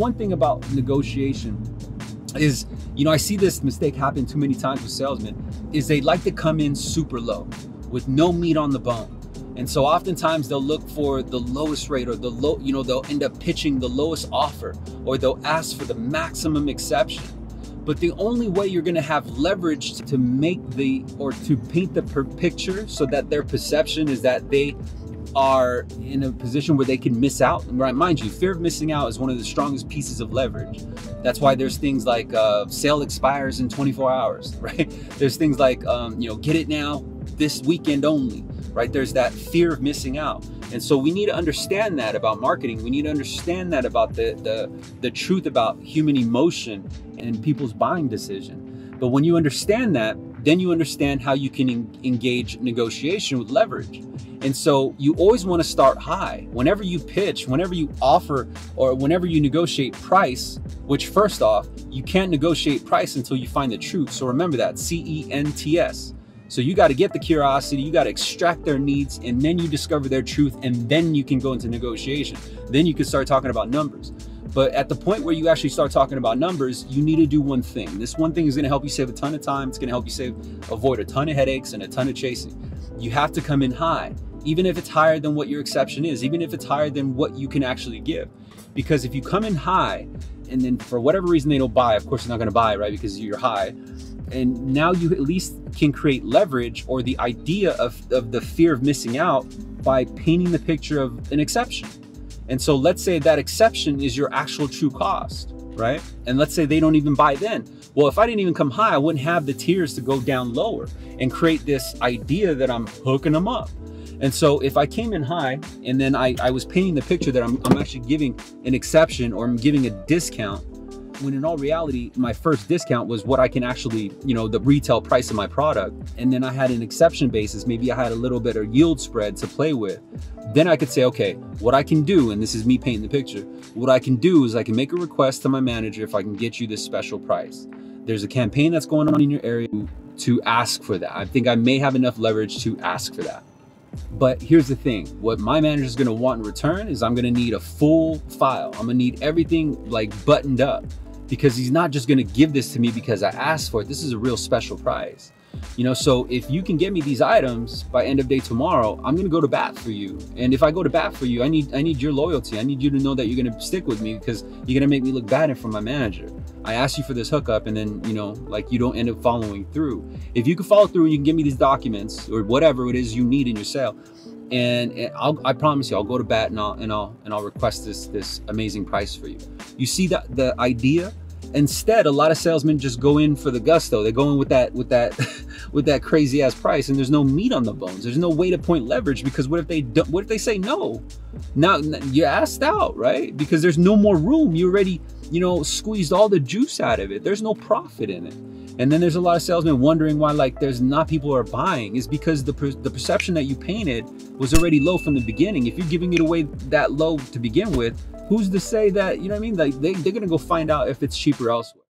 one thing about negotiation is, you know, I see this mistake happen too many times with salesmen, is they like to come in super low with no meat on the bone. And so oftentimes they'll look for the lowest rate, or the low, you know, they'll end up pitching the lowest offer, or they'll ask for the maximum exception. But the only way you're going to have leverage to make to paint the picture so that their perception is that they are in a position where they can miss out. And right, mind you, fear of missing out is one of the strongest pieces of leverage. That's why there's things like sale expires in 24 hours, right? There's things like, you know, get it now, this weekend only, right? There's that fear of missing out. And so we need to understand that about marketing. We need to understand that about the truth about human emotion and people's buying decision. But when you understand that, then you understand how you can engage negotiation with leverage. And so you always want to start high. Whenever you pitch, whenever you offer, or whenever you negotiate price, which first off, you can't negotiate price until you find the truth. So remember that, CENTS. So you got to get the curiosity, you got to extract their needs, and then you discover their truth, and then you can go into negotiation. Then you can start talking about numbers. But at the point where you actually start talking about numbers, you need to do one thing. This one thing is going to help you save a ton of time. It's going to help you avoid a ton of headaches and a ton of chasing. You have to come in high, even if it's higher than what your exception is, even if it's higher than what you can actually give. Because if you come in high, and then for whatever reason they don't buy, of course they're not going to buy, right? Because you're high. And now you at least can create leverage, or the idea of the fear of missing out, by painting the picture of an exception. And so let's say that exception is your actual true cost, right? And let's say they don't even buy then. Well, if I didn't even come high, I wouldn't have the tiers to go down lower and create this idea that I'm hooking them up. And so if I came in high, and then I was painting the picture that I'm actually giving an exception, or I'm giving a discount, when in all reality, my first discount was what I can actually, you know, the retail price of my product. And then I had an exception basis. Maybe I had a little bit of yield spread to play with. Then I could say, okay, what I can do, and this is me painting the picture, what I can do is I can make a request to my manager if I can get you this special price. There's a campaign that's going on in your area to ask for that. I think I may have enough leverage to ask for that. But here's the thing, what my manager is going to want in return is I'm going to need a full file. I'm going to need everything like buttoned up, because he's not just going to give this to me because I asked for it. This is a real special prize. You know, so if you can get me these items by end of day tomorrow, I'm going to go to bat for you. And if I go to bat for you, I need your loyalty. I need you to know that you're going to stick with me, because you're going to make me look bad in front of my manager. I asked you for this hookup, and then, you know, like, you don't end up following through. If you can follow through and you can give me these documents or whatever it is you need in your sale, and I promise you, I'll go to bat, and I'll request this amazing price for you. You see that the idea? Instead, a lot of salesmen just go in for the gusto. They go in with that crazy ass price, and there's no meat on the bones. There's no way to point leverage, because what if they say no? Now you're asked out, right? Because there's no more room. You already, you know, squeezed all the juice out of it. There's no profit in it. And then there's a lot of salesmen wondering why, like, there's not people who are buying. Is because the perception that you painted was already low from the beginning. If you're giving it away that low to begin with, who's to say that, you know what I mean? Like, they're gonna go find out if it's cheaper elsewhere.